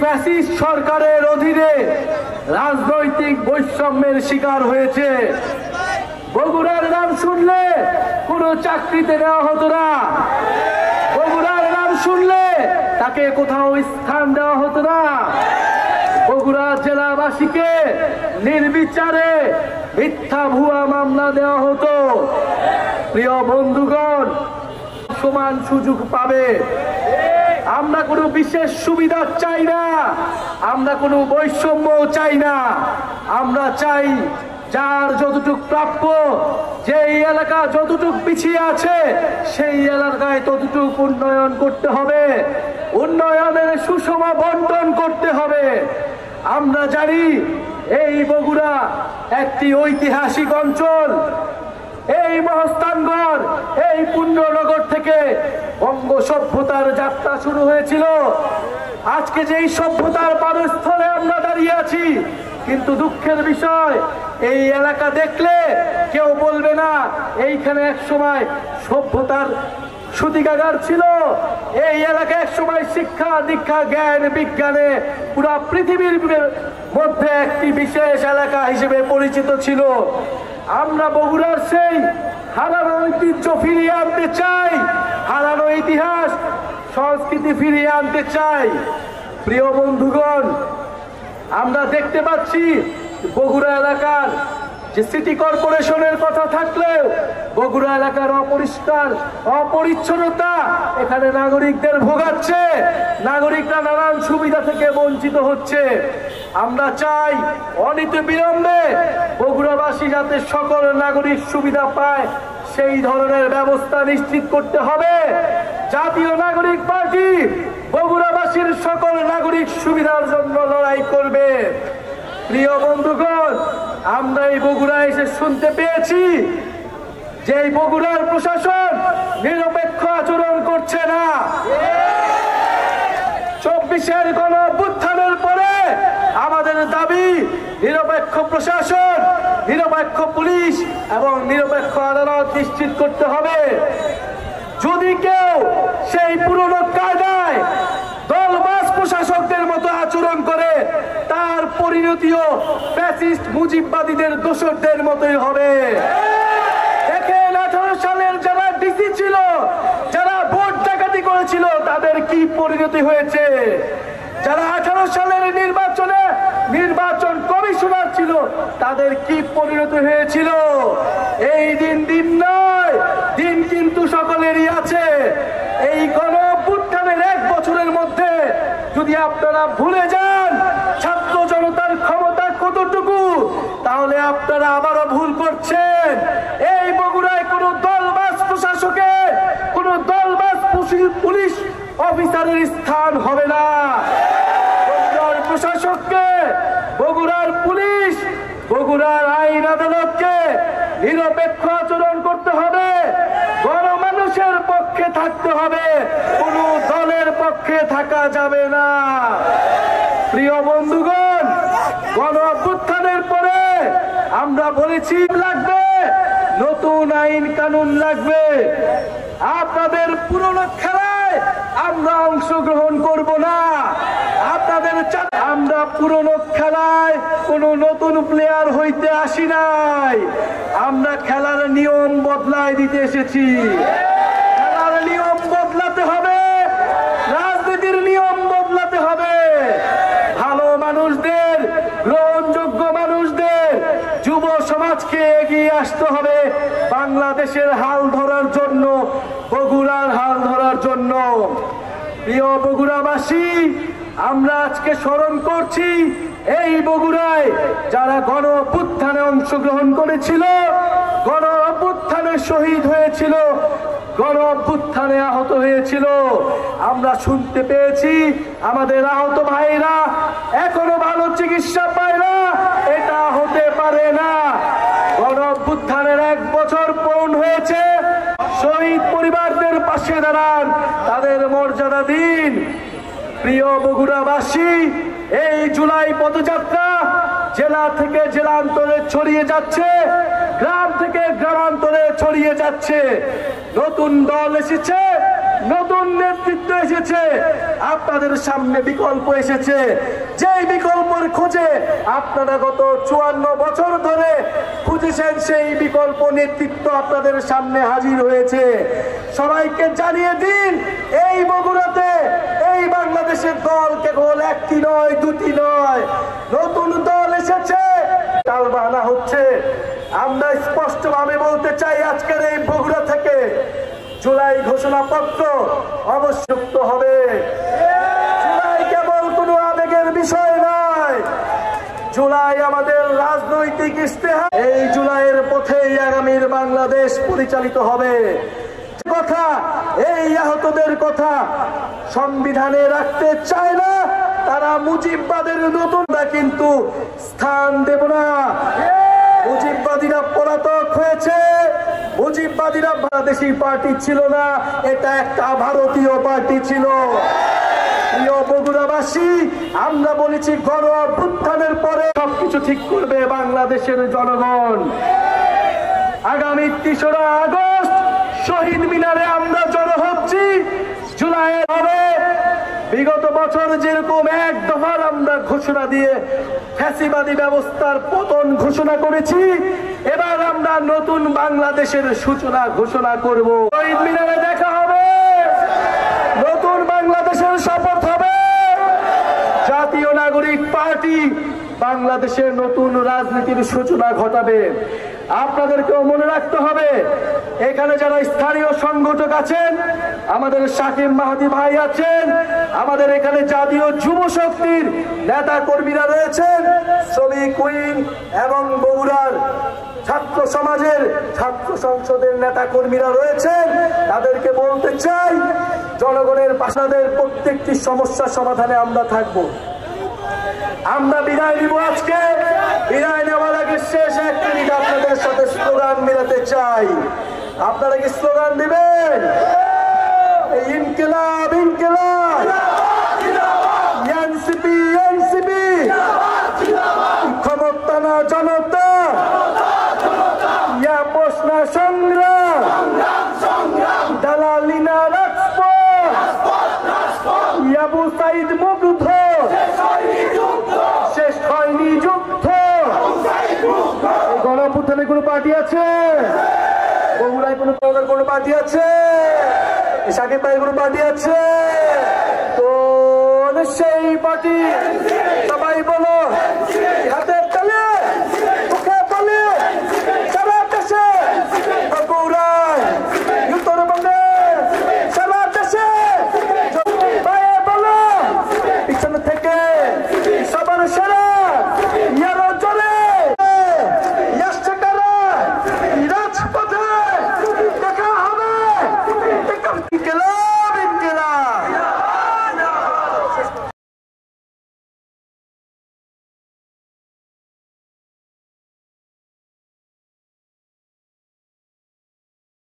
Fascist সরকারের অধীনে রাজনৈতিক বৈষম্যের শিকার হয়েছে। বগুড়ার নাম শুনলে কোনো চাকরিতে নেওয়া হতো না, বগুড়ার নাম শুনলে তাকে কোথাও স্থান দেওয়া হতো না, বগুড়া জেলাবাসীকে নির্বিচারে মিথ্যা ভুয়া মামলা দেওয়া হতো। প্রিয় বন্ধুগণ, সমান সুযোগ পাবে। আমরা কোনো বিশেষ সুবিধা চাই না, আমরা কোনো বৈষম্য চাই না। আমরা চাই যার যতটুক প্রাপ্য, যেই এলাকা যতটুক পিছিয়ে আছে সেই এলাকায় ততটুক উন্নয়ন করতে হবে, উন্নয়নের সুষম বন্টন করতে হবে। আমরা জানি এই বগুড়া একটি ঐতিহাসিক অঞ্চল। এই মহস্থানগড়, এই পুণ্যনগর থেকে বঙ্গ সভ্যতার যাত্রা শুরু হয়েছিল। আজকে যেই সভ্যতার পাদস্থলে আমরা দাঁড়িয়ে আছি, কিন্তু দুঃখের বিষয় এই এলাকা দেখলে কেউ বলবে না এইখানে এক সময় সভ্যতার সূতিকাগার ছিল, এই এলাকা এক সময় শিক্ষা দীক্ষা জ্ঞান বিজ্ঞানে পুরা পৃথিবীর মধ্যে একটি বিশেষ এলাকা হিসেবে পরিচিত ছিল। আমরা বগুড়ার সেই হারানো ঐতিহ্য ফিরিয়ে আনতে চাই, হারানো ইতিহাস সংস্কৃতি ফিরিয়ে আনতে চাই। প্রিয় বন্ধুগণ, আমরা দেখতে পাচ্ছি বগুড়া এলাকার যে সিটি কর্পোরেশনের কথা থাকলেও বগুড়া এলাকার অপরিষ্কার অপরিচ্ছন্নতা এখানে নাগরিকদের ভোগাচ্ছে, নাগরিকরা নানান সুবিধা থেকে বঞ্চিত হচ্ছে। আমরা চাই অনিত বিলম্বে বগুড়াবাসী যাতে সকল নাগরিক সুবিধা পায় সেই ধরনের ব্যবস্থা নিশ্চিত করতে হবে। জাতীয় নাগরিক পার্টি বগুড়াবাসীর সকল নাগরিক সুবিধার জন্য লড়াই করবে। প্রিয় বন্ধুগণ, আমরা এই বগুড়ায় এসে শুনতে পেয়েছি যে এই বগুড়ার প্রশাসন নিরপেক্ষ আচরণ করছে না। 24-এর গণঅভ্যুত্থানের পরে আমাদের দাবি নিরপেক্ষ প্রশাসন, নিরপেক্ষ পুলিশ এবং নিরপেক্ষ আদালত নিশ্চিত করতে হবে। যদি কেউ সেই পুরনো কায়দায় দলবাজ প্রশাসকদের মতো আচরণ করে তার পরিণতিও ফ্যাসিস্ট মুজিববাদীদের দোসরদের মতোই হবে। দেখেন 18 সালের যারা ডিসি ছিল, যারা ভোট ডাকাতি করেছিল তাদের কি পরিণতি হয়েছে। যারা 18 সালের নির্বাচনে নির্বাচন কমিশনার ছিল তাদের কি পরিণতি হয়েছিল। এই দিন দিন নয়, দিন কিন্তু সকলেরই আছে। এই গণঅভ্যুত্থানের 1 বছরের মধ্যে যদি আপনারা ভুলে যান ছাত্র জনতার ক্ষমতা কতটুকু, তাহলে আপনারা আবারও ভুল করছেন। এই বগুড়ায় কোনো দলবাজ প্রশাসকের, কোনো দলবাজ পুলিশ অফিসারের স্থান হবে না। বগুড়ার প্রশাসককে, বগুড়ার পুলিশ, বগুড়ার আইন আদালতকে নিরপেক্ষ আচরণ করতে হবে, গণমানুষের পক্ষে থাকতে হবে, কোন দলের পক্ষে থাকা যাবে না। প্রিয় বন্ধুগণ, গণঅভ্যুত্থানের পরে আমরা বলেছি লাগবে নতুন আইন কানুন লাগবে। আপনাদের পুরনো খেলায় আমরা অংশগ্রহণ করব না। আপনাদের আমরা পুরনো খেলায় কোনো নতুন প্লেয়ার হইতে আসি নাই, আমরা খেলার নিয়ম বদলায় দিতে এসেছি। খেলার নিয়ম বদলাতে হবে, রাজনীতির নিয়ম বদলাতে হবে। ভালো মানুষদের, গ্রহণযোগ্য মানুষদের, যুব সমাজকে এগিয়ে আসতে হবে বাংলাদেশের হাল ধরার জন্য, বগুড়ার হাল ধরার জন্য। প্রিয় বগুড়াবাসী, আমরা আজকে স্মরণ করছি এই বগুড়ায় যারা গণঅভ্যুত্থানে অংশগ্রহণ করেছিল, গণঅভ্যুত্থানে শহীদ হয়েছিল, গণঅভ্যুত্থানে আহত হয়েছিল। আমরা শুনতে পেয়েছি আমাদের আহত ভাইরা এখনো ভালো চিকিৎসা পায় না। এটা হতে পারে না। গণঅভ্যুত্থানের 1 বছর পূর্ণ হয়েছে। শহীদ পরিবারদের পাশে দাঁড়ান, তাদের মর্যাদা দিন। প্রিয় বগুড়াবাসী, এই জুলাই পদযাত্রা জেলা থেকে জেলান্তরে ছড়িয়ে যাচ্ছে, গ্রাম থেকে গ্রামান্তরে ছড়িয়ে যাচ্ছে। নতুন দল এসেছে, নতুন নেতৃত্ব এসেছে। আপনাদের সামনে বিকল্প এসেছে, যেই বিকল্পের খোঁজে আপনারা গত 54 বছর ধরে খুঁজেছেন, সেই বিকল্প নেতৃত্ব আপনাদের সামনে হাজির হয়েছে। সবাইকে জানিয়ে দিন, এই বগুড়াতে এই বাংলাদেশের দল কেবল একটি নয়, দুটি নয়, নতুন দল এসেছে, টালবাহানা হচ্ছে। আমরা স্পষ্টভাবে বলতে চাই, আজকের এই বগুড়া থেকে জুলাই ঘোষণাপত্র অবশ্যই হবে। জুলাই কেবল কোনো আবেগের বিষয় নয়, জুলাই আমাদের রাজনৈতিক ইস্তেহার। এই জুলাইয়ের পথেই আগামীর বাংলাদেশ পরিচালিত হবে। কথা, এই আহতদের কথা সংবিধানে রাখতে চায় না, তারা মুজিববাদের নতুন, কিন্তু স্থান দেব না। মুজিববাদীরা পলাতক হয়েছে, মুজিববাদীরা বাংলাদেশি পার্টি ছিল না, এটা একটা ভারতীয় পার্টি ছিল। প্রিয় বগুড়াবাসী, আমরা বলেছি গণ অভ্যুত্থানের পরে সবকিছু ঠিক করবে বাংলাদেশের জনগণ। আগামী ৩রা আগস্ট শহীদ মিনারে আমরা জড়ো হচ্ছি। জুলাই হবে, বিগত বছর যেরকম এক দফার আমরা ঘোষণা দিয়ে ফ্যাসিবাদী ব্যবস্থার পতন ঘোষণা করেছি, এবার আমরা নতুন বাংলাদেশের সূচনা ঘোষণা করব। শহীদ মিনারে দেখা হবে, নতুন বাংলাদেশের শপথ হবে। জাতীয় নাগরিক পার্টি বাংলাদেশের নতুন রাজনীতির সূচনা ঘটাবে। আপনাদেরকেও মনে রাখতে হবে, এখানে যারা স্থানীয় সংগঠক আছেন, আমাদের শাকিব মাহাদি ভাই আছেন, আমাদের এখানে জাতীয় যুব শক্তির নেতা কর্মীরা রয়েছেন, শ্রমিক উইং এবং বগুড়ার ছাত্র সমাজের ছাত্র সংসদের নেতা কর্মীরা রয়েছেন। তাদেরকে বলতে চাই, জনগণের পাশাদের প্রত্যেকটি সমস্যার সমাধানে আমরা থাকব। আমরা বিদায় নিব আজকে। বিদায় নেওয়ার আগে শেষ 1 মিনিট আপনাদের সাথে স্লোগান মিলাতে চাই। আপনারা কি স্লোগান দিবেন? ইনকিলাব ইনকিলাব, এনসিপি এনসিপি, ক্ষমতা না জনতা, ইয়া প্রশ্ন সংগ্রাম, দালালি না রাজপথ, আবু সাইদ মুগ্ধ, শেষ হয়নি যুদ্ধ। গণঅভ্যুত্থানে কোনো পার্টি আছে? বগুড়ায় কোনো পার্টি আছে? শাকিব ভাই কোনো পার্টি আছে? তো সেই পার্টি